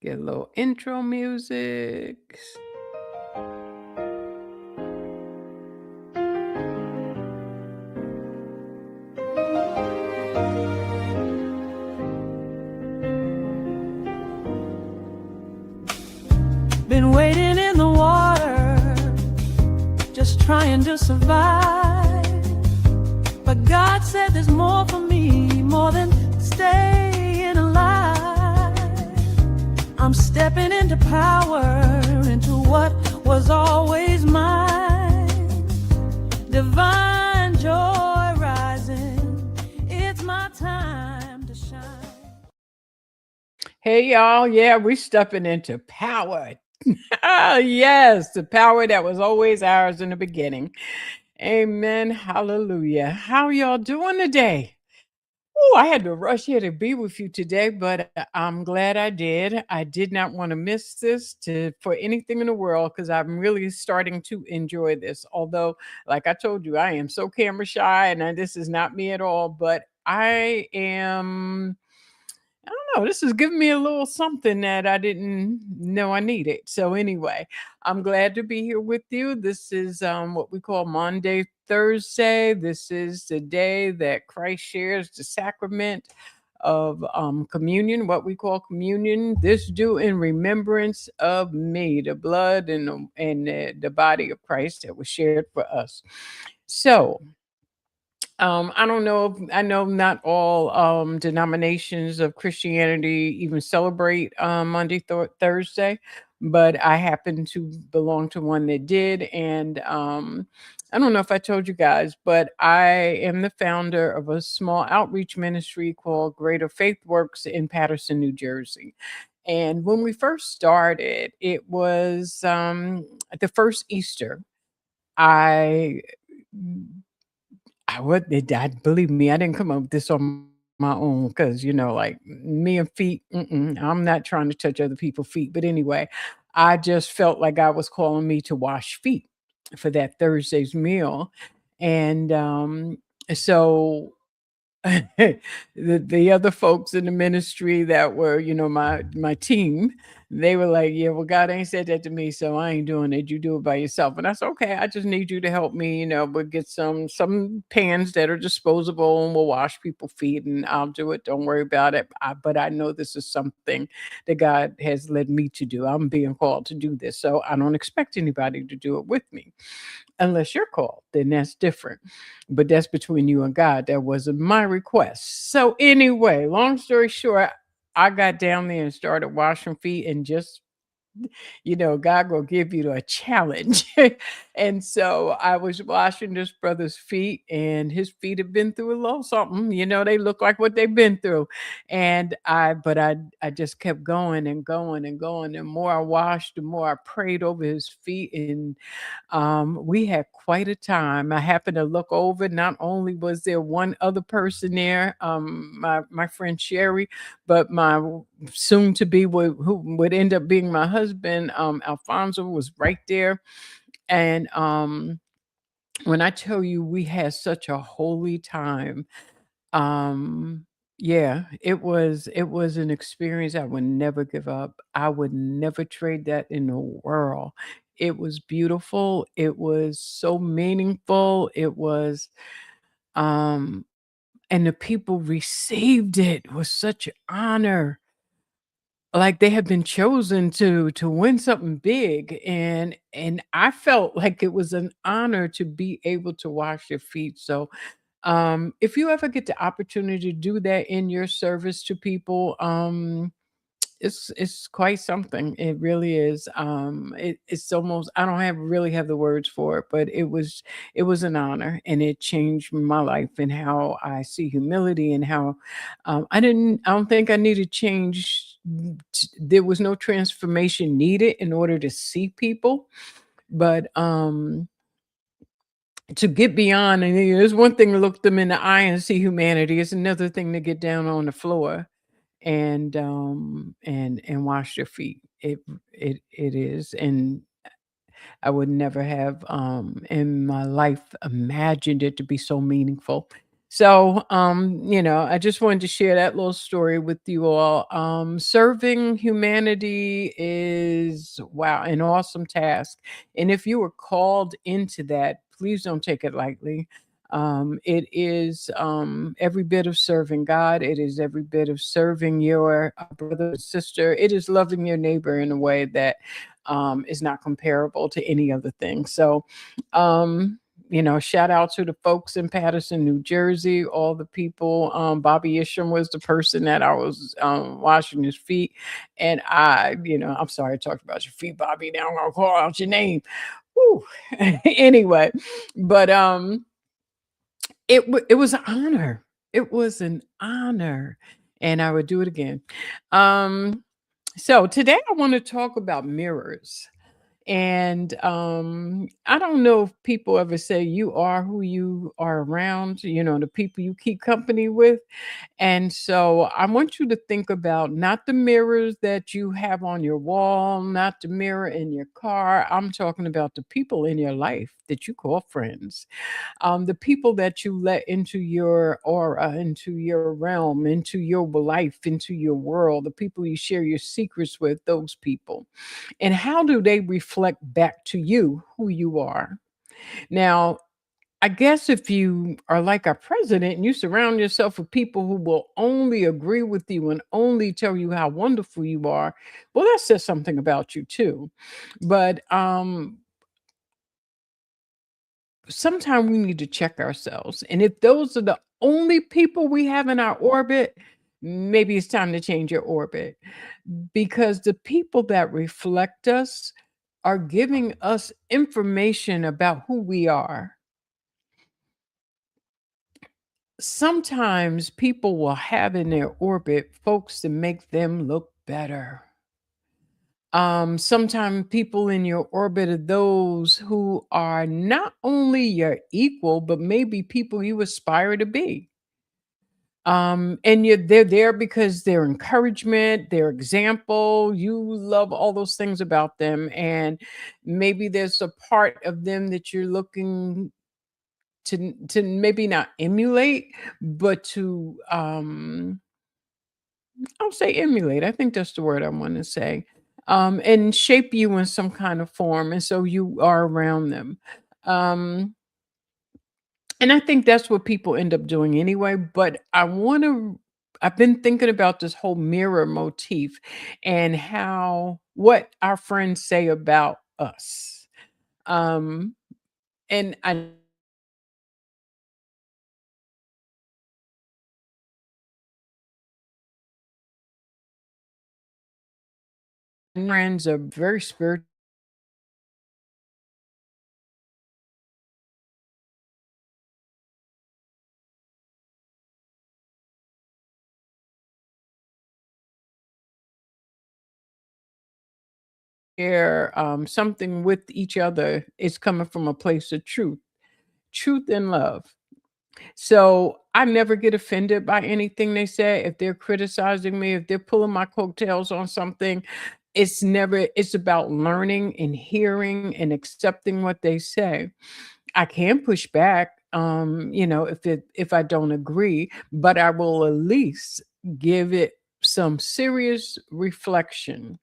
Get a little intro music. Been waiting in the water, just trying to survive. But God said there's more for me, more than staying alive. I'm stepping into power, into what was always mine. Divine joy rising, it's my time to shine. Hey, y'all. Yeah, we stepping into power. Yes, the power that was always ours in the beginning. Amen. Hallelujah. How y'all doing today? Oh, I had to rush here to be with you today, but I'm glad I did. I did not want to miss this to for anything in the world because I'm really starting to enjoy this. Although, like I told you, I am so camera shy, and this is not me at all. But I am. I don't know. This is giving me a little something that I didn't know I needed. So anyway, I'm glad to be here with you. This is what we call Monday, Thursday. This is the day that Christ shares the sacrament of communion, what we call communion. This do in remembrance of me, the blood and the body of Christ that was shared for us. So I don't know. I know not all denominations of Christianity even celebrate Monday, Thursday, but I happen to belong to one that did. And I don't know if I told you guys, but I am the founder of a small outreach ministry called Greater Faith Works in Paterson, New Jersey. And when we first started, it was the first Easter. I I would it I believe me, I didn't come up with this on my own because, like me and feet, I'm not trying to touch other people's feet. But anyway, I just felt like God was calling me to wash feet for that Thursday's meal. And so the other folks in the ministry that were, my team, they were like, "Yeah, well, God ain't said that to me, so I ain't doing it. You do it by yourself." And I said, "Okay, I just need you to help me, but get some pans that are disposable and we'll wash people's feet, and I'll do it. Don't worry about it." But I know this is something that God has led me to do. I'm being called to do this, so I don't expect anybody to do it with me unless you're called, then that's different. But that's between you and God. That wasn't my request. So, anyway, long story short, I got down there and started washing feet and just God will give you a challenge. And so I was washing this brother's feet, and his feet have been through a little something. They look like what they've been through. But I just kept going and going and going. The more I washed, the more I prayed over his feet. And we had quite a time. I happened to look over. Not only was there one other person there, my friend Sherry, but my soon to be who would end up being my husband, Alfonso, was right there. And when I tell you we had such a holy time, um, yeah, it was an experience I would never give up. I would never trade that in the world. It was beautiful. It was so meaningful. It was um and the people received it with such honor, like they had been chosen to win something big. And I felt like it was an honor to be able to wash your feet. So if you ever get the opportunity to do that in your service to people, it's quite something. It really is. It's almost, I don't have the words for it, but it was an honor, and it changed my life and how I see humility and how I don't think I needed change. There was no transformation needed in order to see people, but to get beyond, and it's one thing to look them in the eye and see humanity. It's another thing to get down on the floor and wash their feet. It is. And I would never have in my life imagined it to be so meaningful. So, I just wanted to share that little story with you all. Serving humanity is, wow, an awesome task. And if you were called into that, please don't take it lightly. It is every bit of serving God. It is every bit of serving your brother and sister. It is loving your neighbor in a way that is not comparable to any other thing. So, shout out to the folks in Patterson, New Jersey, all the people. Bobby Isham was the person that I was washing his feet. And I'm sorry I talked about your feet, Bobby. Now I'm gonna call out your name. Whew. Anyway, but it was an honor. It was an honor. And I would do it again. Um, so today I want to talk about mirrors. And I don't know if people ever say you are who you are around, the people you keep company with. And so I want you to think about not the mirrors that you have on your wall, not the mirror in your car. I'm talking about the people in your life that you call friends, the people that you let into your aura, into your realm, into your life, into your world, the people you share your secrets with, those people. And how do they reflect back to you who you are? Now, I guess if you are like our president and you surround yourself with people who will only agree with you and only tell you how wonderful you are, well, that says something about you too. But sometimes we need to check ourselves. And if those are the only people we have in our orbit, maybe it's time to change your orbit, because the people that reflect us are giving us information about who we are. Sometimes people will have in their orbit folks to make them look better. Sometimes people in your orbit are those who are not only your equal, but maybe people you aspire to be. And they're there because their encouragement, their example, you love all those things about them. And maybe there's a part of them that you're looking to maybe not emulate, but to I'll say emulate. I think that's the word I want to say. And shape you in some kind of form. And so you are around them. Um, and I think that's what people end up doing anyway. But I've been thinking about this whole mirror motif and what our friends say about us. Um, and I friends are very spiritual. Share something with each other is coming from a place of truth and love. So I never get offended by anything they say. If they're criticizing me, if they're pulling my coattails on something, it's about learning and hearing and accepting what they say. I can push back, if I don't agree, but I will at least give it some serious reflection.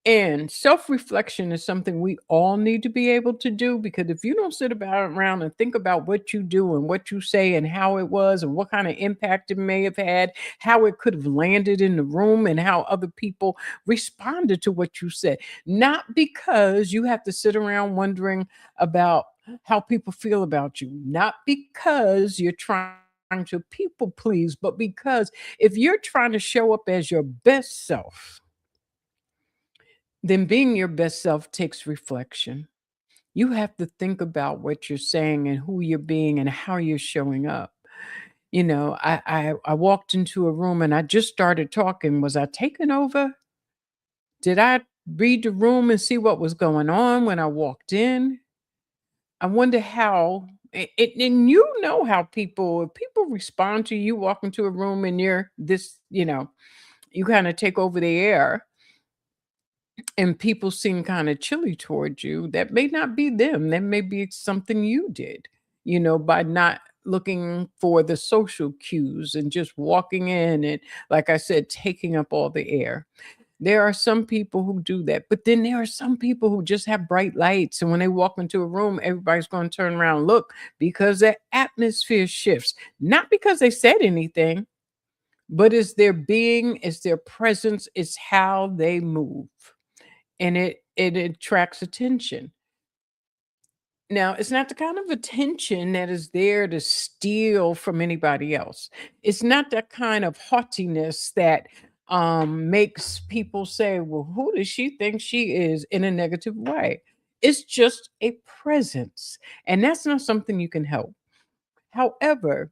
And self-reflection is something we all need to be able to do, because if you don't sit about around and think about what you do and what you say and how it was and what kind of impact it may have had, how it could have landed in the room and how other people responded to what you said. Not because you have to sit around wondering about how people feel about you, not because you're trying to people please, but because if you're trying to show up as your best self, then being your best self takes reflection. You have to think about what you're saying and who you're being and how you're showing up. I walked into a room and I just started talking. Was I taking over? Did I read the room and see what was going on when I walked in? I wonder how and you know how people respond to you walk into a room and you're this, you kind of take over the air and people seem kind of chilly towards you. That may not be them. That may be something you did, by not looking for the social cues and just walking in and, like I said, taking up all the air. There are some people who do that, but then there are some people who just have bright lights. And when they walk into a room, everybody's going to turn around and look because the atmosphere shifts, not because they said anything, but it's their being, it's their presence, it's how they move. And it attracts attention. Now, it's not the kind of attention that is there to steal from anybody else. It's not that kind of haughtiness that makes people say, well, who does she think she is in a negative way? It's just a presence. And that's not something you can help. However,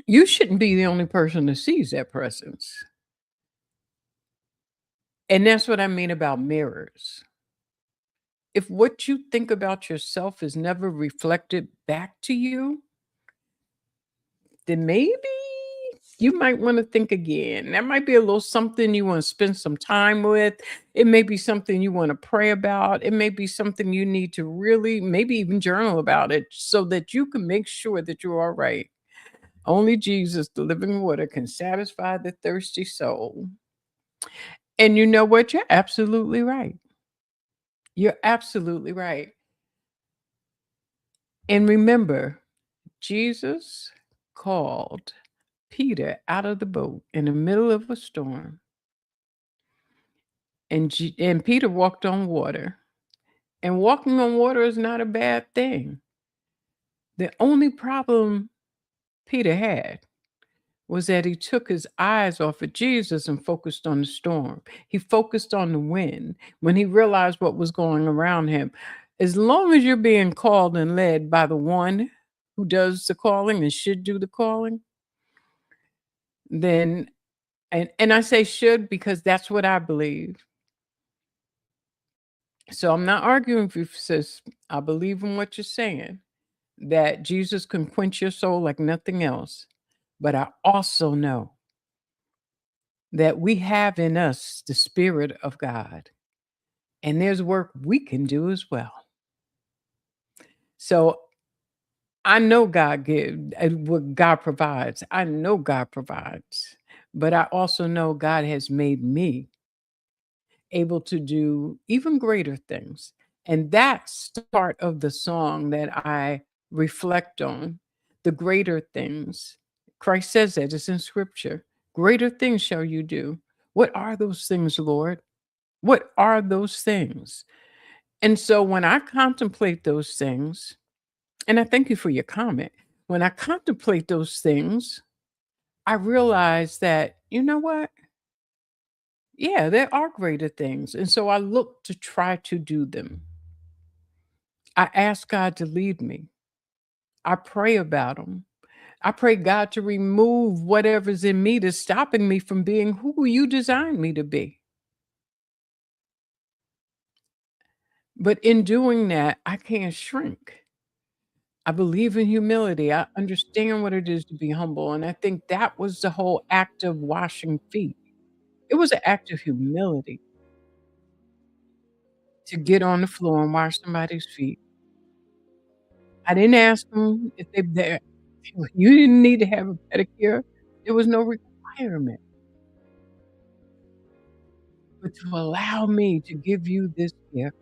you shouldn't be the only person that sees that presence. And that's what I mean about mirrors. If what you think about yourself is never reflected back to you, then maybe you might want to think again. That might be a little something you want to spend some time with. It may be something you want to pray about. It may be something you need to really, maybe even journal about it so that you can make sure that you're all right. Only Jesus, the living water, can satisfy the thirsty soul. And you know what? You're absolutely right. You're absolutely right. And remember, Jesus called Peter out of the boat in the middle of a storm, and Peter walked on water. And walking on water is not a bad thing. The only problem Peter had was that he took his eyes off of Jesus and focused on the storm. He focused on the wind when he realized what was going around him. As long as you're being called and led by the one who does the calling and should do the calling, then and I say should because that's what I believe. So I'm not arguing with you, sis. I believe in what you're saying, that Jesus can quench your soul like nothing else. But I also know that we have in us the Spirit of God, and there's work we can do as well. So I know God gives what God provides. I know God provides, but I also know God has made me able to do even greater things. And that's the part of the song that I reflect on, the greater things. Christ says that it's in scripture. Greater things shall you do. What are those things, Lord? What are those things? And so when I contemplate those things, and I thank you for your comment, when I contemplate those things, I realize that, you know what? Yeah, there are greater things. And so I look to try to do them. I ask God to lead me. I pray about them. I pray God to remove whatever's in me that's stopping me from being who you designed me to be. But in doing that, I can't shrink. I believe in humility. I understand what it is to be humble. And I think that was the whole act of washing feet. It was an act of humility to get on the floor and wash somebody's feet. I didn't ask them if they you didn't need to have a pedicure. There was no requirement, but to allow me to give you this gift,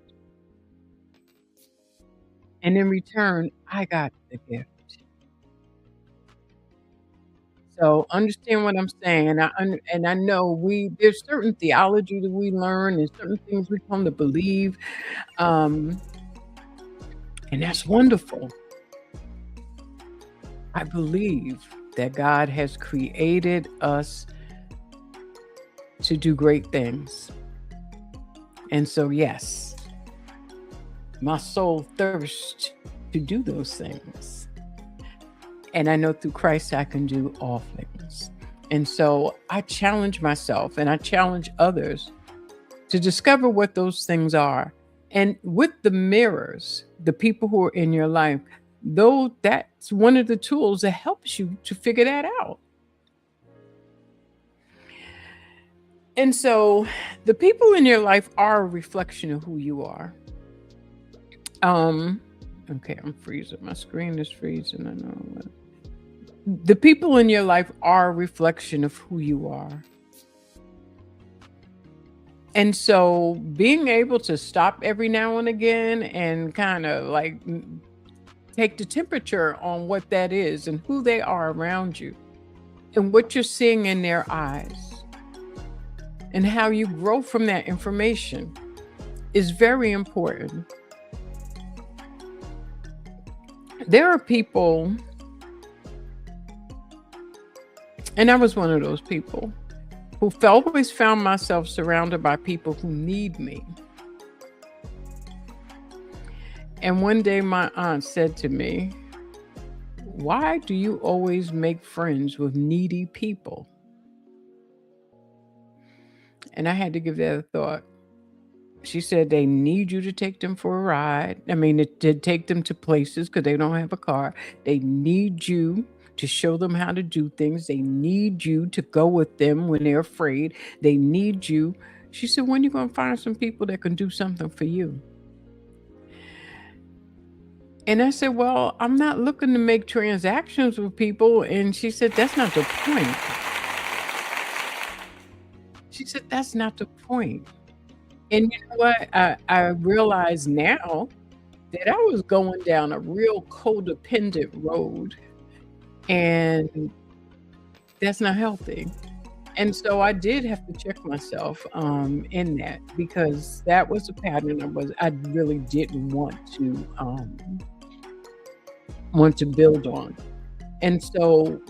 and in return, I got the gift. So understand what I'm saying, and I know there's certain theology that we learn and certain things we come to believe, um, and that's wonderful. I believe that God has created us to do great things. And so, yes, my soul thirsts to do those things. And I know through Christ I can do all things. And so I challenge myself and I challenge others to discover what those things are. And with the mirrors, the people who are in your life, though that's one of the tools that helps you to figure that out. And so the people in your life are a reflection of who you are. Um, Okay, I'm freezing. My screen is freezing. I know. The people in your life are a reflection of who you are. And so being able to stop every now and again and kind of like take the temperature on what that is and who they are around you and what you're seeing in their eyes and how you grow from that information is very important. There are people, and I was one of those people, who always found myself surrounded by people who need me. And one day my aunt said to me, "Why do you always make friends with needy people?" And I had to give that a thought. She said they need you to take them for a ride. I mean, to take them to places because they don't have a car. They need you to show them how to do things. They need you to go with them when they're afraid. They need you. She said, "When you going to find some people that can do something for you?" And I said, "Well, I'm not looking to make transactions with people." And she said, "That's not the point." She said, "That's not the point." And you know what? I realize now that I was going down a real codependent road, and that's not healthy. And so I did have to check myself in that because that was a pattern I really didn't want to build on. And so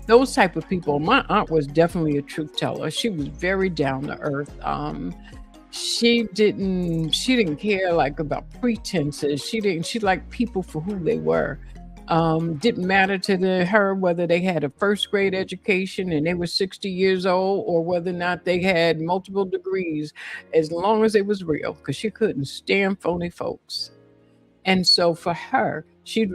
those type of people, my aunt was definitely a truth teller. She was very down to earth. She didn't care like about pretenses. She liked people for who they were. Didn't matter to her whether they had a first grade education and they were 60 years old or whether or not they had multiple degrees, as long as it was real, because she couldn't stand phony folks. And so for her, she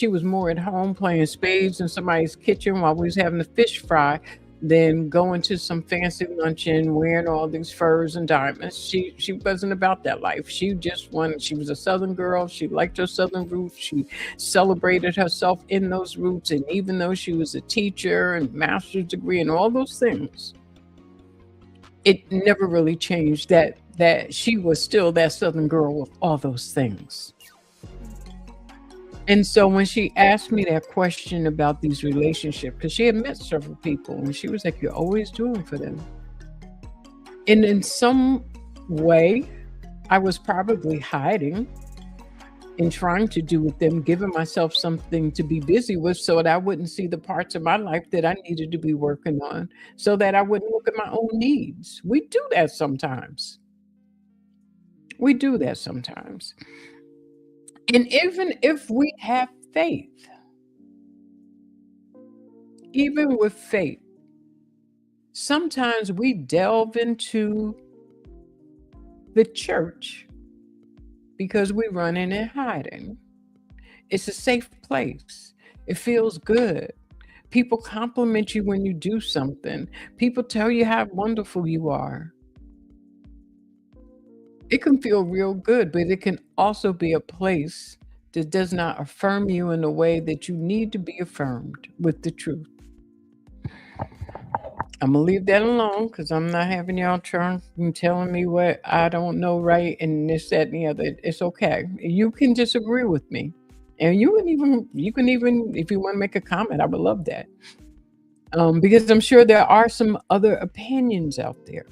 was more at home playing spades in somebody's kitchen while we was having the fish fry than going to some fancy luncheon wearing all these furs and diamonds. She wasn't about that life. She was a Southern girl. She liked her Southern roots. She celebrated herself in those roots. And even though she was a teacher and master's degree and all those things, it never really changed that she was still that Southern girl with all those things. And so when she asked me that question about these relationships, because she had met several people, and she was like, "You're always doing for them." And in some way, I was probably hiding and trying to do with them, giving myself something to be busy with so that I wouldn't see the parts of my life that I needed to be working on, so that I wouldn't look at my own needs. We do that sometimes. We do that sometimes. And even if we have faith, even with faith, sometimes we delve into the church because we run in and hiding. It's a safe place. It feels good. People compliment you when you do something. People tell you how wonderful you are. It can feel real good, but it can also be a place that does not affirm you in the way that you need to be affirmed with the truth. I'm gonna leave that alone because I'm not having y'all trying and telling me what I don't know right and this, that, and the other. It's okay. You can disagree with me. And you can even if you want to make a comment, I would love that. Because I'm sure there are some other opinions out there.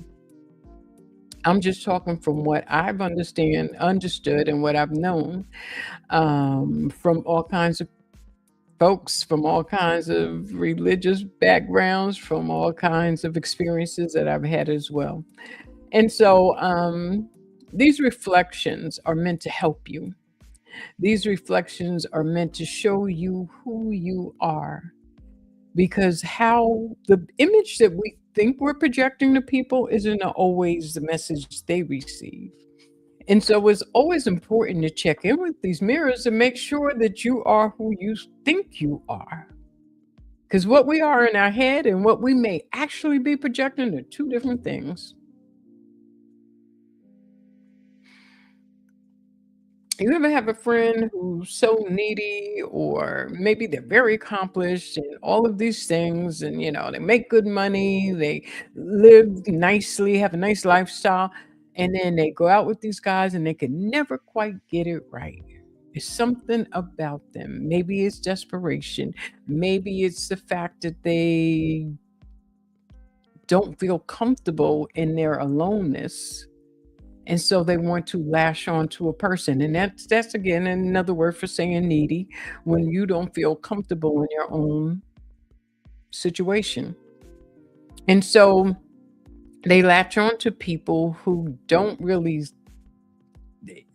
I'm just talking from what I've understood and what I've known from all kinds of folks, from all kinds of religious backgrounds, from all kinds of experiences that I've had as well. And so these reflections are meant to help you. These reflections are meant to show you who you are, because how the image that we think we're projecting to people isn't always the message they receive. And so it's always important to check in with these mirrors and make sure that you are who you think you are. Because what we are in our head and what we may actually be projecting are two different things. You ever have a friend who's so needy, or maybe they're very accomplished and all of these things, and they make good money, they live nicely, have a nice lifestyle, and then they go out with these guys and they can never quite get it right. It's something about them. Maybe it's desperation. Maybe it's the fact that they don't feel comfortable in their aloneness, and so they want to lash on to a person. And that's again another word for saying needy, when you don't feel comfortable in your own situation. And so they latch on to people who don't really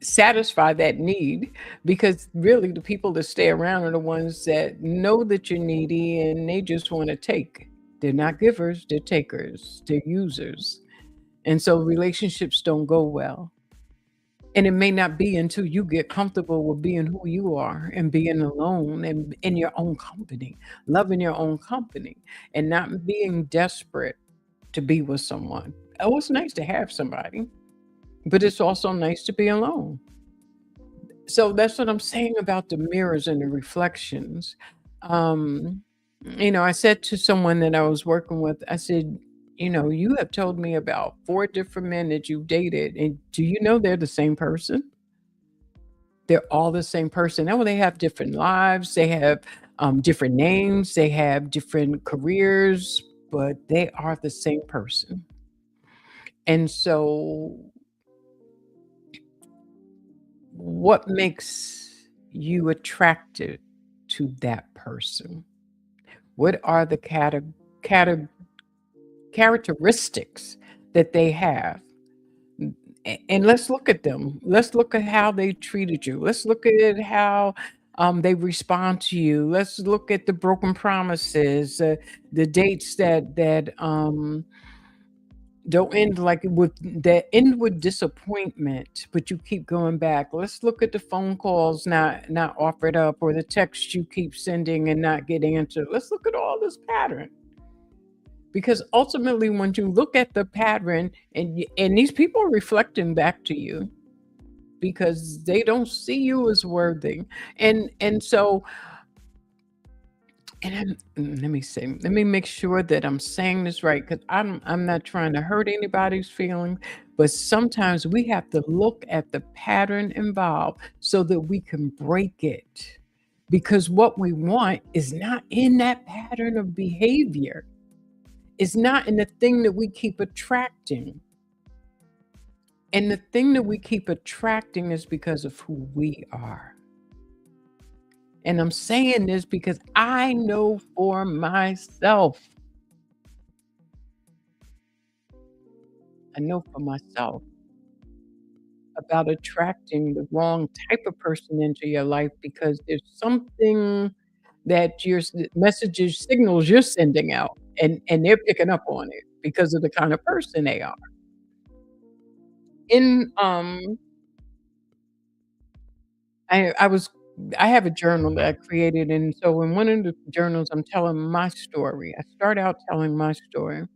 satisfy that need, because really the people that stay around are the ones that know that you're needy and they just want to take. They're not givers, they're takers, they're users. And so relationships don't go well. And it may not be until you get comfortable with being who you are and being alone and in your own company, loving your own company, and not being desperate to be with someone. Oh, it's nice to have somebody, but it's also nice to be alone. So that's what I'm saying about the mirrors and the reflections. Um, I said to someone that I was working with, I said, you have told me about four different men that you've dated, and do you know they're the same person? They're all the same person. Now, they have different lives, they have different names, they have different careers, but they are the same person. And so, what makes you attracted to that person? What are the cate- characteristics that they have? And let's look at them. Let's look at how they treated you. Let's look at how they respond to you. Let's look at the broken promises, the dates that don't end like with that end with disappointment, but you keep going back. Let's look at the phone calls not offered up, or the texts you keep sending and not getting into. Let's look at all this pattern, because ultimately when you look at the pattern, and these people are reflecting back to you, because they don't see you as worthy. And so, let me say, let me make sure that I'm saying this right, because I'm not trying to hurt anybody's feelings, but sometimes we have to look at the pattern involved so that we can break it, because what we want is not in that pattern of behavior. It's not in the thing that we keep attracting. And the thing that we keep attracting is because of who we are. And I'm saying this because I know for myself, I know for myself about attracting the wrong type of person into your life, because there's something that your messages, signals you're sending out, and they're picking up on it because of the kind of person they are. In I was I have a journal that I created, and so in one of the journals, I'm telling my story. I start out telling my story,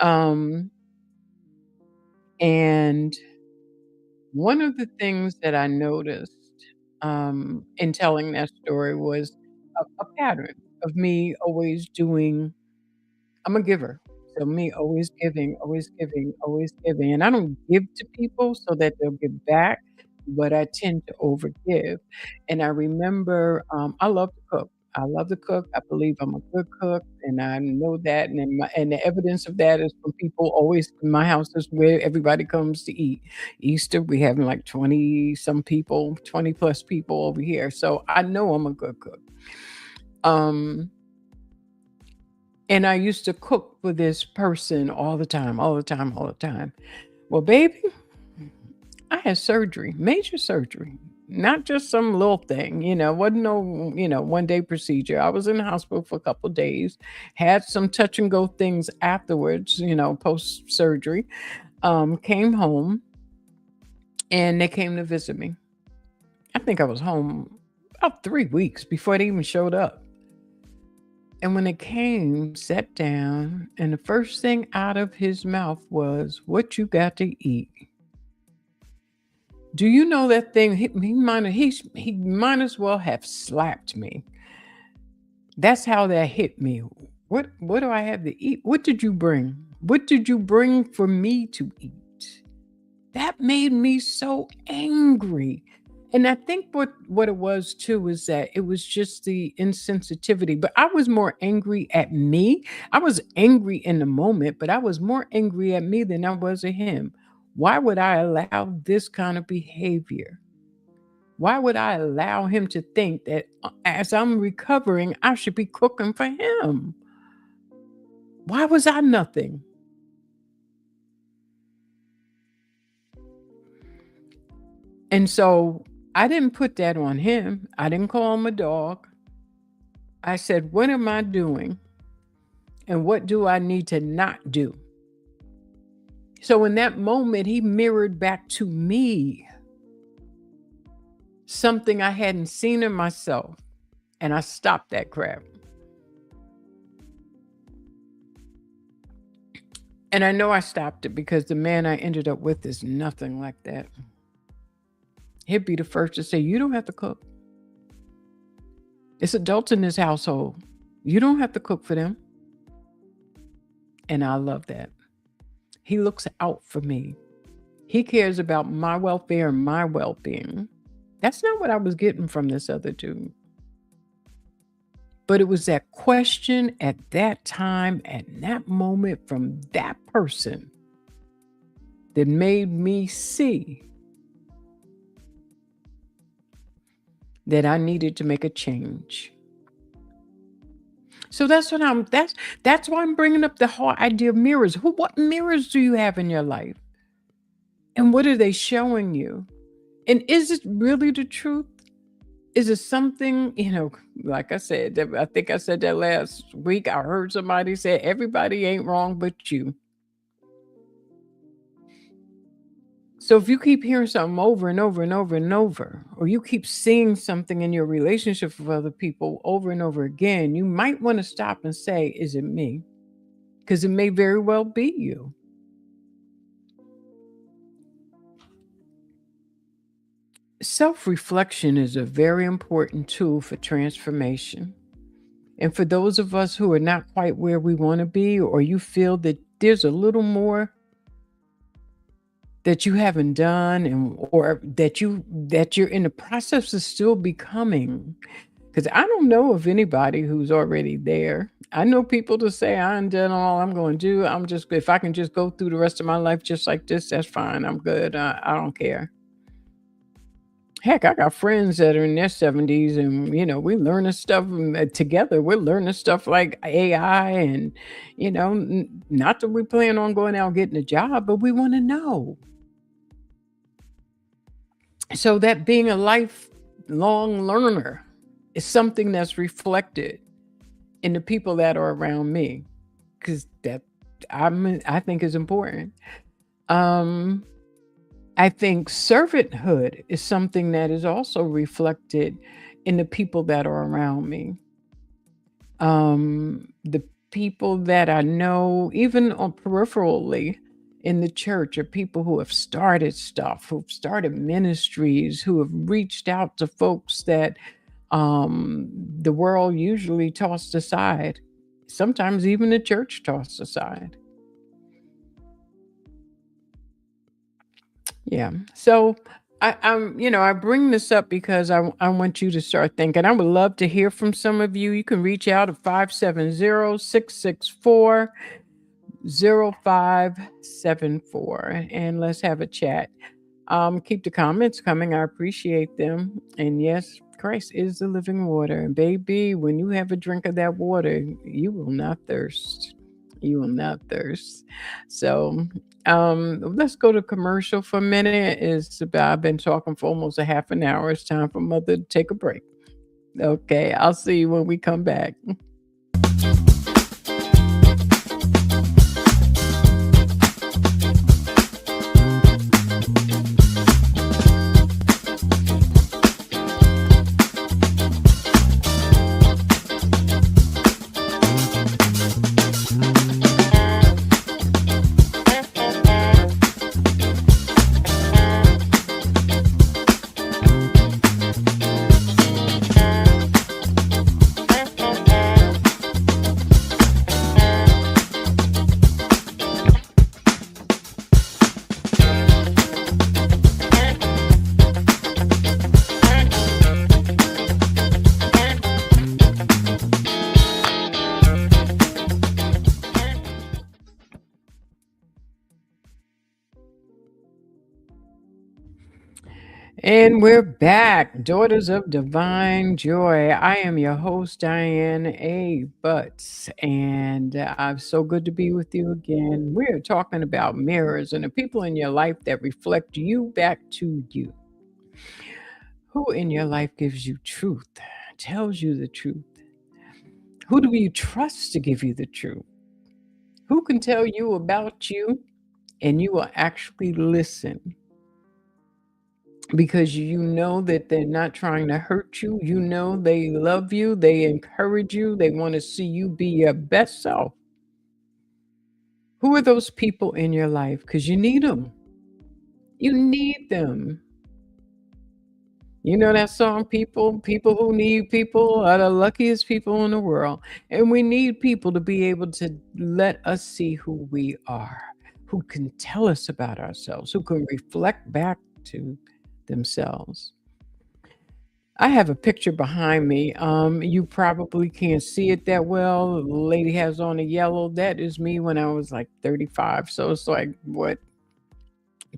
um, and one of the things that I noticed, in telling that story was a pattern of me always doing. I'm a giver. So me always giving, always giving, always giving. And I don't give to people so that they'll give back, but I tend to overgive. And I remember, I love to cook. I love to cook. I believe I'm a good cook, and I know that. And the evidence of that is from people always in my house is where everybody comes to eat. Easter, we having like 20 some people, 20 plus people over here. So I know I'm a good cook. Um, and I used to cook for this person all the time, all the time, all the time. Well, baby, I had surgery, major surgery, not just some little thing, wasn't no, 1 day procedure. I was in the hospital for a couple of days, had some touch and go things afterwards, post surgery. Came home, and they came to visit me. I think I was home about 3 weeks before they even showed up. And when they came, sat down, and the first thing out of his mouth was, "What you got to eat?" Do you know that thing? He might as well have slapped me. That's how that hit me. What do I have to eat? What did you bring? What did you bring for me to eat? That made me so angry. And I think what it was too was that it was just the insensitivity. But I was more angry at me. I was angry in the moment, but I was more angry at me than I was at him. Why would I allow this kind of behavior? Why would I allow him to think that as I'm recovering, I should be cooking for him? Why was I nothing? And so I didn't put that on him. I didn't call him a dog. I said, what am I doing? And what do I need to not do? So in that moment, he mirrored back to me something I hadn't seen in myself. And I stopped that crap. And I know I stopped it because the man I ended up with is nothing like that. He'd be the first to say, you don't have to cook. It's adults in this household. You don't have to cook for them. And I love that. He looks out for me. He cares about my welfare and my well-being. That's not what I was getting from this other dude. But it was that question at that time, at that moment from that person that made me see that I needed to make a change. So that's why I'm bringing up the whole idea of mirrors. What mirrors do you have in your life? And what are they showing you? And is it really the truth? Is it something, like I said, I think I said that last week. I heard somebody say, everybody ain't wrong but you. So if you keep hearing something over and over and over and over, or you keep seeing something in your relationship with other people over and over again, you might want to stop and say, is it me? Because it may very well be you. Self-reflection is a very important tool for transformation. And for those of us who are not quite where we want to be, or you feel that there's a little more that you haven't done, or that you're in the process of still becoming, because I don't know of anybody who's already there. I know people to say, I'm done all I'm going to do. If I can just go through the rest of my life just like this, that's fine. I'm good. I don't care. Heck, I got friends that are in their 70s and, we learning stuff together. We're learning stuff like AI and, not that we plan on going out getting a job, but we want to know. So that being a lifelong learner is something that's reflected in the people that are around me, because that I think is important. I think servanthood is something that is also reflected in the people that are around me. The people that I know, even on peripherally in the church, are people who have started stuff, who've started ministries, who have reached out to folks that the world usually tossed aside. Sometimes even the church tossed aside. Yeah. So I bring this up because I want you to start thinking. I would love to hear from some of you. You can reach out at 570-664-0574 and let's have a chat. Keep the comments coming. I appreciate them. And yes, Christ is the living water. And baby, when you have a drink of that water, you will not thirst. You will not thirst. So let's go to commercial for a minute. I've been talking for almost a half an hour. It's time for Mother to take a break. Okay, I'll see you when we come back. And we're back, Daughters of Divine Joy. I am your host, Diane A. Butts, and I'm so good to be with you again. We're talking about mirrors and the people in your life that reflect you back to you. Who in your life gives you truth, tells you the truth? Who do you trust to give you the truth? Who can tell you about you and you will actually listen? Because you know that they're not trying to hurt you. You know they love you, they encourage you, they want to see you be your best self. Who are those people in your life? Because you need them. You need them. You know that song, People who need people are the luckiest people in the world. And we need people to be able to let us see who we are, who can tell us about ourselves, who can reflect back to themselves. I have a picture behind me. You probably can't see it that well. The lady has on a yellow. That is me when I was like 35. So it's like what,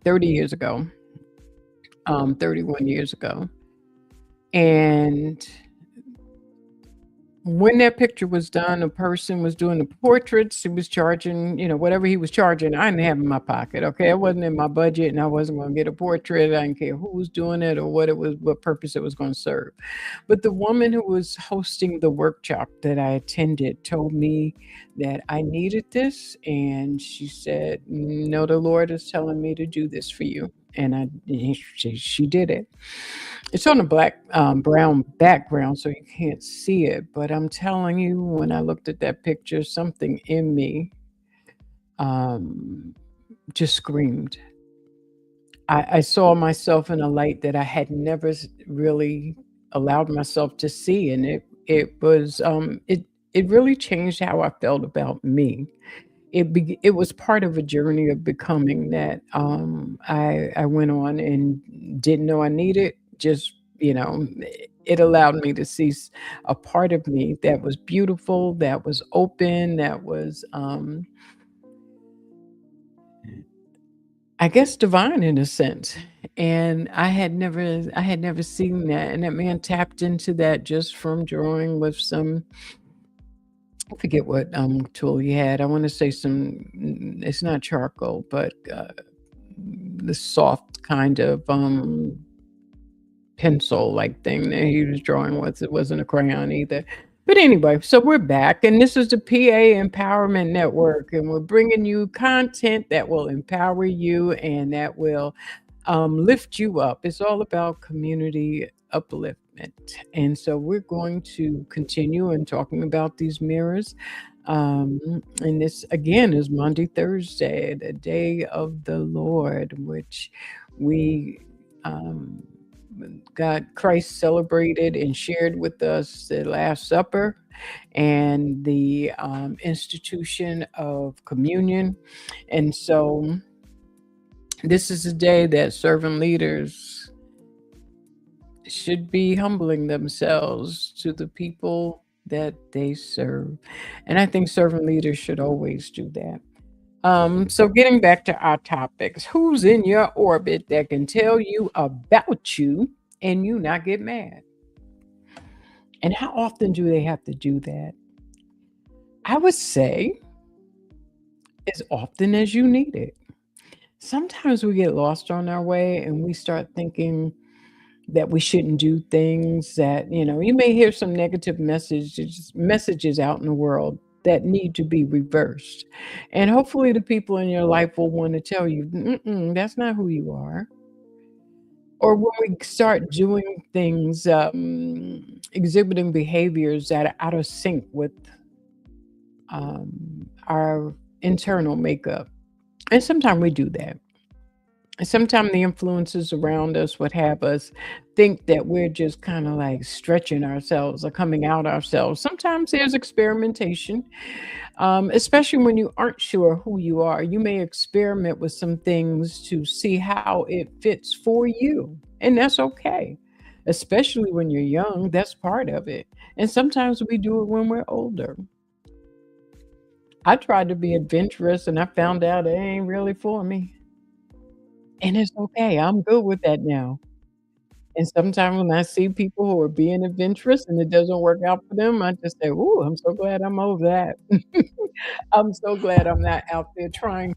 30 years ago, 31 years ago. And when that picture was done, a person was doing the portraits. He was charging, whatever he was charging. I didn't have in my pocket. Okay, it wasn't in my budget, and I wasn't going to get a portrait. I didn't care who was doing it or what it was, what purpose it was going to serve. But the woman who was hosting the workshop that I attended told me that I needed this, and she said, "No, the Lord is telling me to do this for you." And she did it. It's on a black brown background, so you can't see it. But I'm telling you, when I looked at that picture, something in me um, just screamed. I saw myself in a light that I had never really allowed myself to see, and it really changed how I felt about me. It was part of a journey of becoming that I went on and didn't know I needed. Just it allowed me to see a part of me that was beautiful, that was open, that was I guess divine in a sense. And I had never seen that. And that man tapped into that just from drawing with some, I forget what tool he had. I want to say it's not charcoal, but the soft kind of pencil like thing that he was drawing with. It wasn't a crayon either. But anyway, so we're back, and this is the PA Empowerment Network, and we're bringing you content that will empower you and that will lift you up. It's all about community upliftment. And so we're going to continue and talking about these mirrors. And this again is Monday, Thursday, the day of the Lord, which we um, God Christ celebrated and shared with us the Last Supper and the institution of communion. And so this is a day that servant leaders should be humbling themselves to the people that they serve. And I think servant leaders should always do that. So getting back to our topics, who's in your orbit that can tell you about you and you not get mad? And how often do they have to do that? I would say as often as you need it. Sometimes we get lost on our way and we start thinking that we shouldn't do things that, you may hear some negative messages out in the world that need to be reversed. And hopefully the people in your life will want to tell you, mm-mm, that's not who you are. Or when we start doing things, exhibiting behaviors that are out of sync with our internal makeup. And sometimes we do that. And sometimes the influences around us would have us think that we're just kind of like stretching ourselves or coming out ourselves. Sometimes there's experimentation, especially when you aren't sure who you are. You may experiment with some things to see how it fits for you. And that's okay, especially when you're young. That's part of it. And sometimes we do it when we're older. I tried to be adventurous and I found out it ain't really for me. And it's okay. I'm good with that now. And sometimes when I see people who are being adventurous and it doesn't work out for them, I just say, "Ooh, I'm so glad I'm over that." I'm so glad I'm not out there trying.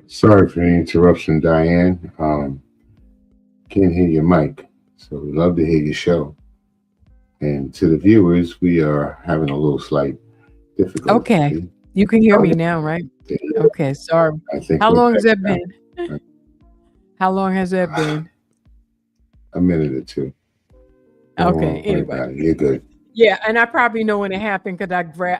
Sorry for the interruption, Diane. Can't hear your mic, so we'd love to hear your show. And to the viewers, we are having a little slight Okay. difficulty. You can hear Oh, me now, right? yeah, Okay, sorry. I think How we're long has back that now. been? How long has that been? A minute or two. Okay, Don't worry anyway. about it. You're good. Yeah, and I probably know when it happened because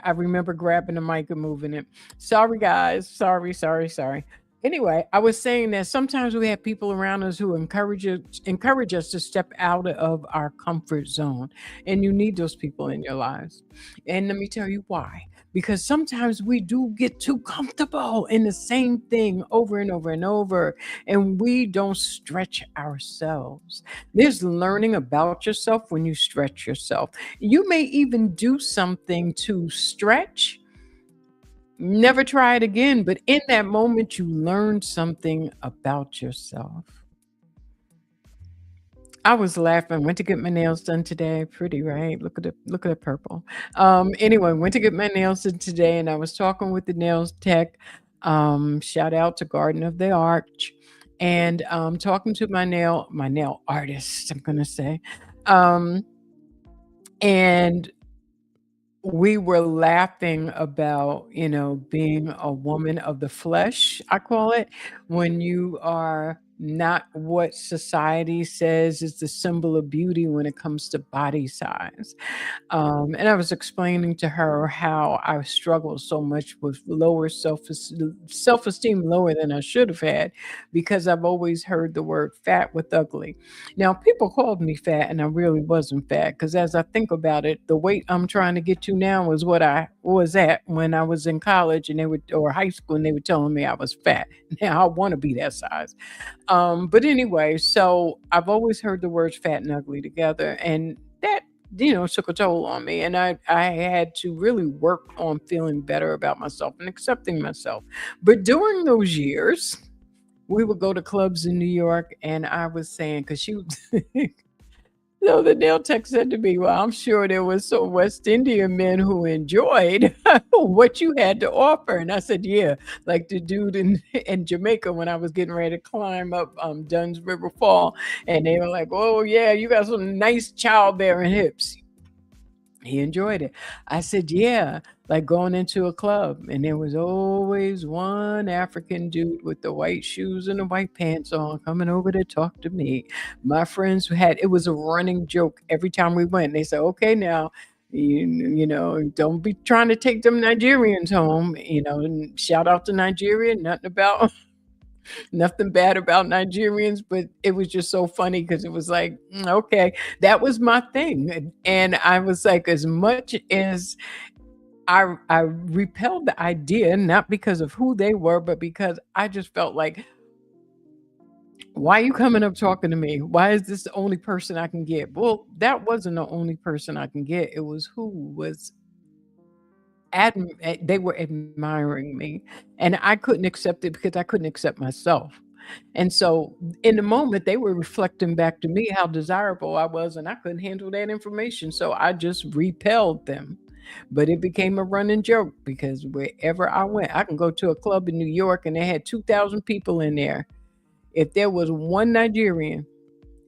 I remember grabbing the mic and moving it. Sorry, guys. Sorry, sorry, sorry. Anyway, I was saying that sometimes we have people around us who encourage us to step out of our comfort zone, and you need those people in your lives. And let me tell you why. Because sometimes we do get too comfortable in the same thing over and over and over, and we don't stretch ourselves. There's learning about yourself when you stretch yourself. You may even do something to stretch, never try it again, but in that moment, you learn something about yourself. I was laughing. Went to get my nails done today. Pretty, right? Look at the purple. Anyway, went to get my nails done today, and I was talking with the nails tech. Shout out to Garden of the Arch, and talking to my nail artist. I'm gonna say, um, and we were laughing about, being a woman of the flesh, I call it, when you are not what society says is the symbol of beauty when it comes to body size. And I was explaining to her how I struggle so much with lower self esteem lower than I should have had because I've always heard the word fat with ugly. Now, people called me fat, and I really wasn't fat because as I think about it, the weight I'm trying to get to now is what I was at when I was in college and or high school, and they were telling me I was fat. Now I want to be that size. But anyway, so I've always heard the words fat and ugly together, and that took a toll on me, and I had to really work on feeling better about myself and accepting myself. But during those years, we would go to clubs in New York, and I was saying, because she, so the nail tech said to me, "Well, I'm sure there was some West Indian men who enjoyed what you had to offer." And I said, "Yeah, like the dude in Jamaica when I was getting ready to climb up Dunn's River Fall, and they were like, 'Oh yeah, you got some nice childbearing hips.'" He enjoyed it. I said, "Yeah, like going into a club, and there was always one African dude with the white shoes and the white pants on coming over to talk to me." My friends it was a running joke every time we went. They said, "Okay, now, don't be trying to take them Nigerians home." And shout out to Nigeria, nothing bad about Nigerians, but it was just so funny because it was like, okay, that was my thing. And I was like, as much as I repelled the idea, not because of who they were, but because I just felt like, why are you coming up talking to me? Why is this the only person I can get? Well, that wasn't the only person I can get. It was who was they were admiring me, and I couldn't accept it because I couldn't accept myself. And so in the moment, they were reflecting back to me how desirable I was, and I couldn't handle that information. So I just repelled them. But it became a running joke because wherever I went, I can go to a club in New York and they had 2,000 people in there. If there was one Nigerian,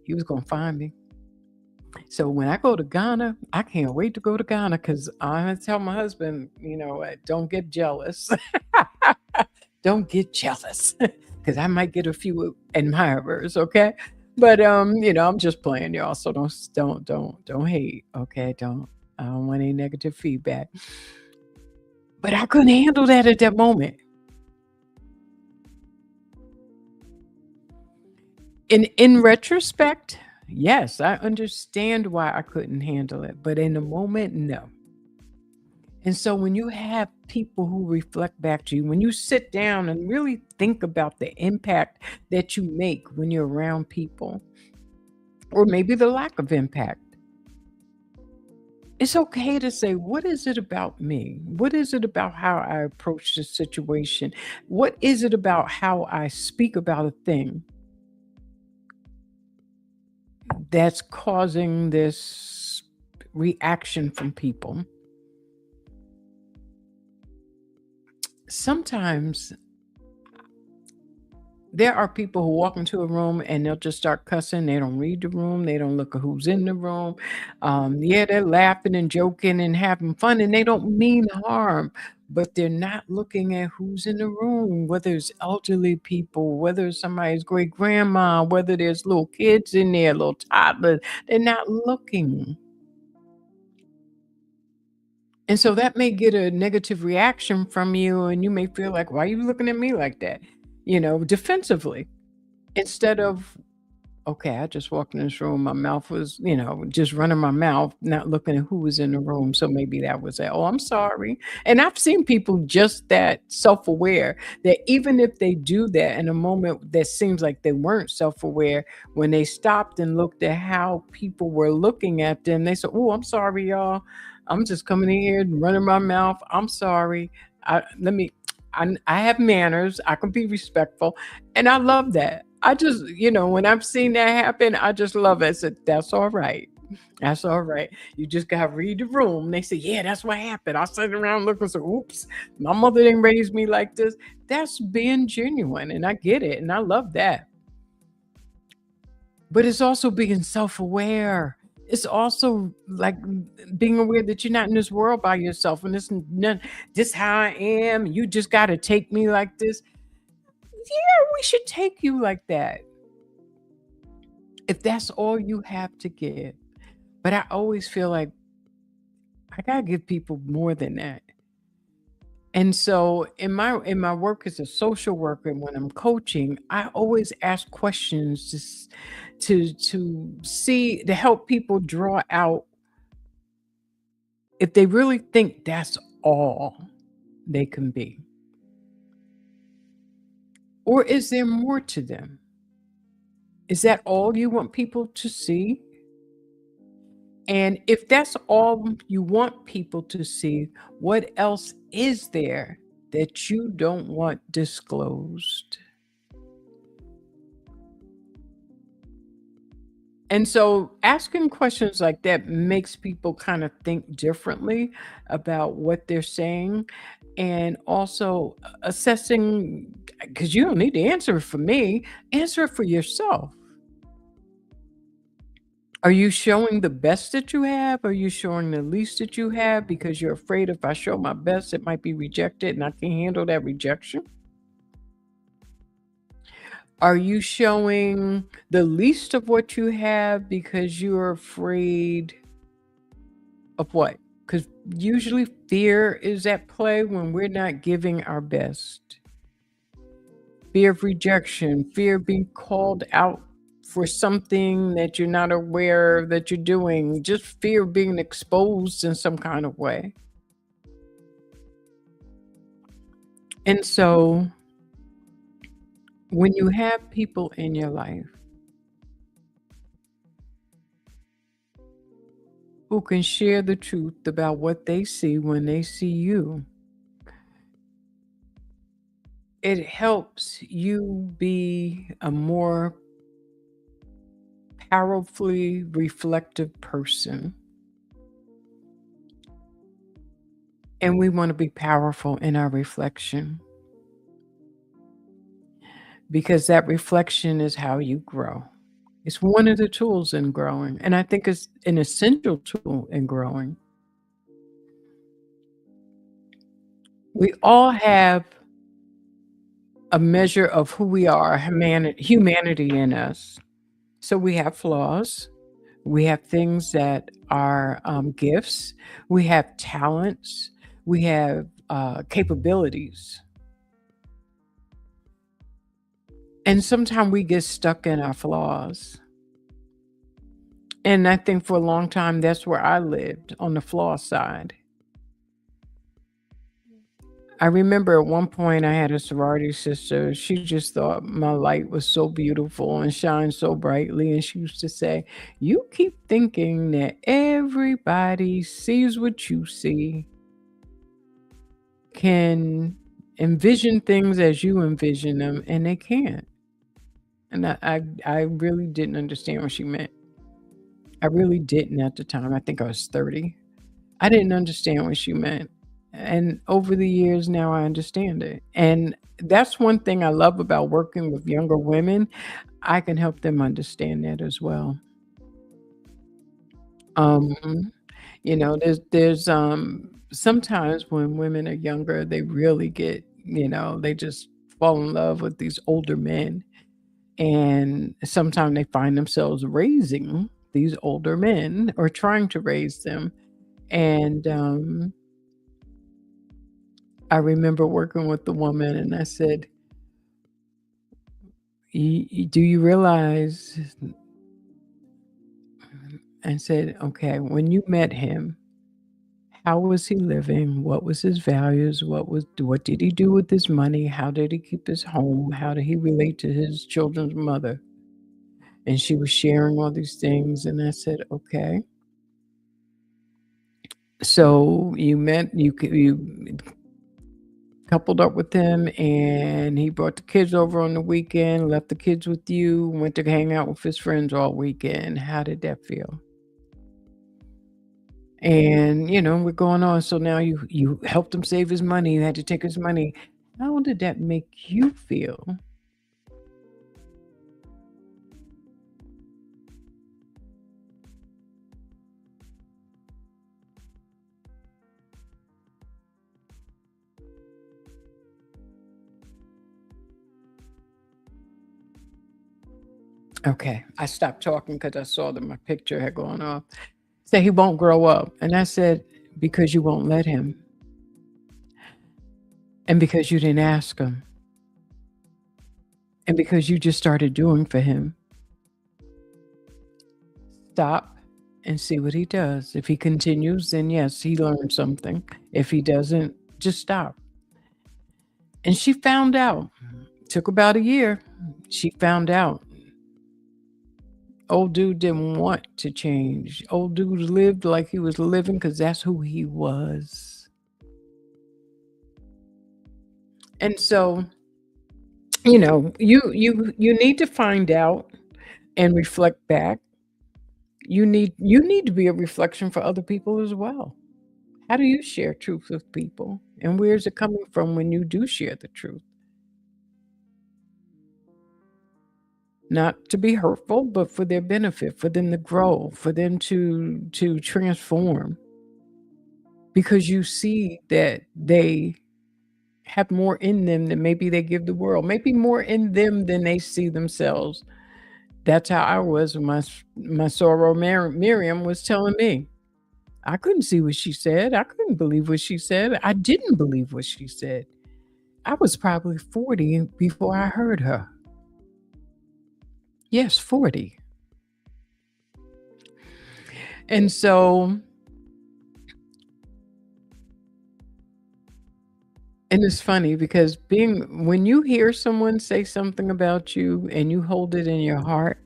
he was going to find me. So when I go to Ghana, I can't wait to go to Ghana because I tell my husband, don't get jealous. Don't get jealous because I might get a few admirers, okay? But I'm just playing, y'all. So don't hate, okay? I don't want any negative feedback. But I couldn't handle that at that moment. In retrospect, yes, I understand why I couldn't handle it, but in the moment, no. And so when you have people who reflect back to you, when you sit down and really think about the impact that you make when you're around people, or maybe the lack of impact, it's okay to say, what is it about me? What is it about how I approach this situation? What is it about how I speak about a thing that's causing this reaction from people? Sometimes there are people who walk into a room and they'll just start cussing. They don't read the room. They don't look at who's in the room. Yeah, they're laughing and joking and having fun, and they don't mean harm, but they're not looking at who's in the room, whether it's elderly people, whether it's somebody's great grandma, whether there's little kids in there, little toddlers. They're not looking. And so that may get a negative reaction from you, and you may feel like, why are you looking at me like that? Defensively, instead of, okay, I just walked in this room, my mouth was, just running my mouth, not looking at who was in the room. So maybe that was it. Oh, I'm sorry. And I've seen people just that self aware that even if they do that in a moment that seems like they weren't self aware, when they stopped and looked at how people were looking at them, they said, oh, I'm sorry, y'all. I'm just coming in here and running my mouth. I'm sorry. I have manners. I can be respectful. And I love that. I just, when I've seen that happen, I just love it. I said, that's all right. That's all right. You just got to read the room. They say, yeah, that's what happened. I sit around looking, so, oops, my mother didn't raise me like this. That's being genuine. And I get it. And I love that. But it's also being self aware. It's also like being aware that you're not in this world by yourself, and this how I am. You just got to take me like this. Yeah, we should take you like that if that's all you have to give. But I always feel like I gotta give people more than that. And so in my work as a social worker, and when I'm coaching, I always ask questions to see to help people draw out if they really think that's all they can be. Or is there more to them? Is that all you want people to see? And if that's all you want people to see, what else is there that you don't want disclosed? And so asking questions like that makes people kind of think differently about what they're saying, and also assessing, because you don't need to answer it for me, answer it for yourself. Are you showing the best that you have? Are you showing the least that you have because you're afraid if I show my best, it might be rejected and I can't handle that rejection? Are you showing the least of what you have because you're afraid of what? Because usually fear is at play when we're not giving our best. Fear of rejection, fear of being called out for something that you're not aware that you're doing, just fear of being exposed in some kind of way. And so when you have people in your life who can share the truth about what they see when they see you, it helps you be a more powerfully reflective person. And we want to be powerful in our reflection because that reflection is how you grow. It's one of the tools in growing, and I think it's an essential tool in growing. We all have a measure of who we are, humanity in us. So we have flaws. We have things that are gifts. We have talents. We have capabilities. And sometimes we get stuck in our flaws. And I think for a long time, that's where I lived, on the flaw side. I remember at one point I had a sorority sister. She just thought my light was so beautiful and shined so brightly. And she used to say, "You keep thinking that everybody sees what you see, can envision things as you envision them, and they can't." And I really didn't understand what she meant. I really didn't at the time. I think I was 30. I didn't understand what she meant. And over the years now I understand it. And that's one thing I love about working with younger women. I can help them understand that as well. Um, there's sometimes when women are younger, they really get, they just fall in love with these older men. And sometimes they find themselves raising these older men or trying to raise them. And I remember working with the woman and I said, Do you realize? I said, okay, when you met him, how was he living? What was his values? What did he do with his money? How did he keep his home? How did he relate to his children's mother? And she was sharing all these things. And I said, okay, so you coupled up with him and he brought the kids over on the weekend, left the kids with you, went to hang out with his friends all weekend. How did that feel? And we're going on. So now you helped him save his money. You had to take his money. How did that make you feel? Okay, I stopped talking because I saw that my picture had gone off. Say he won't grow up. And I said, because you won't let him. And because you didn't ask him. And because you just started doing for him. Stop and see what he does. If he continues, then yes, he learned something. If he doesn't, just stop. And she found out. Took about a year. She found out. Old dude didn't want to change. Old dude lived like he was living because that's who he was. And so, you need to find out and reflect back. You need to be a reflection for other people as well. How do you share truth with people? And where is it coming from when you do share the truth? Not to be hurtful, but for their benefit, for them to grow, for them to transform. Because you see that they have more in them than maybe they give the world, maybe more in them than they see themselves. That's how I was when my soror Miriam was telling me. I couldn't see what she said. I couldn't believe what she said. I didn't believe what she said. I was probably 40 before I heard her. Yes, 40. And so, and it's funny because when you hear someone say something about you and you hold it in your heart,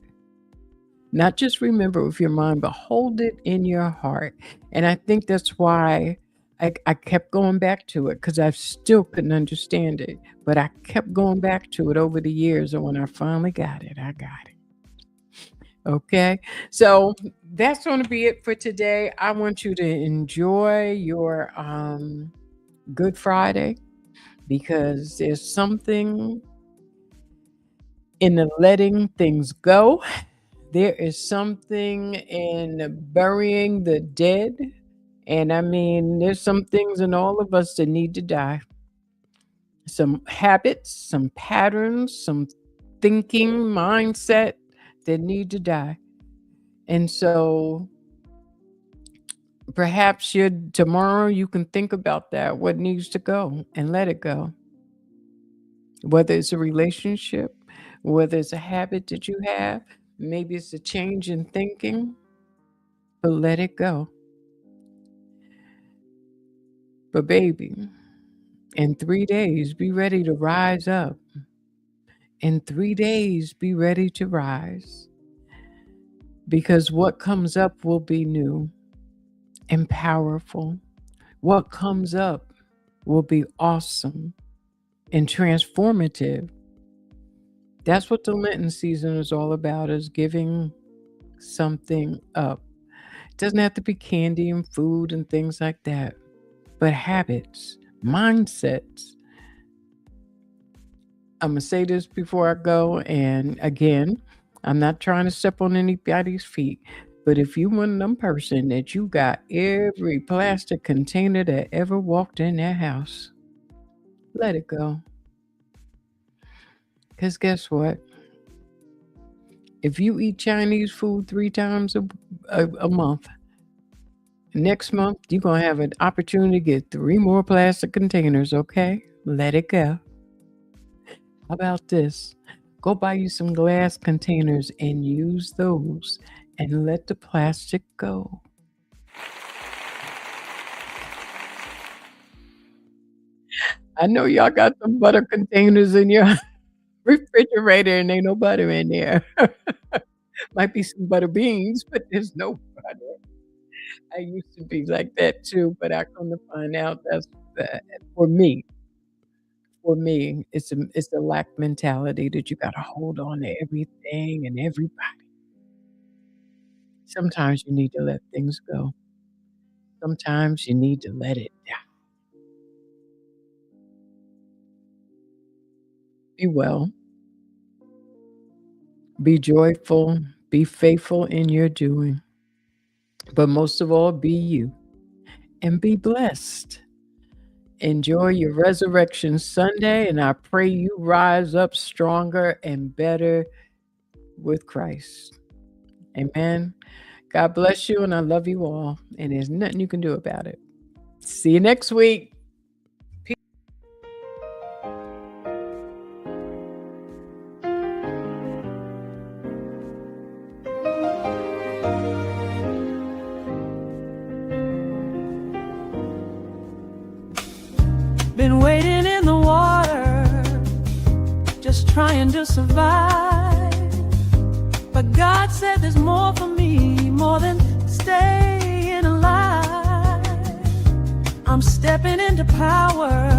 not just remember with your mind, but hold it in your heart. And I think that's why I kept going back to it because I still couldn't understand it. But I kept going back to it over the years. And when I finally got it, I got it. Okay. So that's going to be it for today. I want you to enjoy your Good Friday because there's something in the letting things go There is something in burying the dead. And I mean, there's some things in all of us that need to die. Some habits, some patterns, some thinking mindset that need to die. And so perhaps tomorrow you can think about that, what needs to go and let it go. Whether it's a relationship, whether it's a habit that you have, maybe it's a change in thinking, but let it go. But baby, in 3 days, be ready to rise up. In 3 days, be ready to rise. Because what comes up will be new and powerful. What comes up will be awesome and transformative. That's what the Lenten season is all about, is giving something up. It doesn't have to be candy and food and things like that, but habits, mindsets. I'm going to say this before I go. And again, I'm not trying to step on anybody's feet, but if you one of them person that you got every plastic container that ever walked in their house, let it go. Because guess what? If you eat Chinese food 3 times a month, next month you're going to have an opportunity to get 3 more plastic containers, okay? Let it go. How about this? Go buy you some glass containers and use those and let the plastic go. I know y'all got some butter containers in your refrigerator and ain't no butter in there. Might be some butter beans, but there's no butter. I used to be like that too, but I come to find out that's for me. For me, it's a lack mentality that you got to hold on to everything and everybody. Sometimes you need to let things go. Sometimes you need to let it die. Be well. Be joyful. Be faithful in your doing. But most of all, be you. And be blessed. Enjoy your Resurrection Sunday, and I pray you rise up stronger and better with Christ. Amen. God bless you, and I love you all, and there's nothing you can do about it. See you next week. Been waiting in the water, just trying to survive. But God said there's more for me, more than staying alive. I'm stepping into power.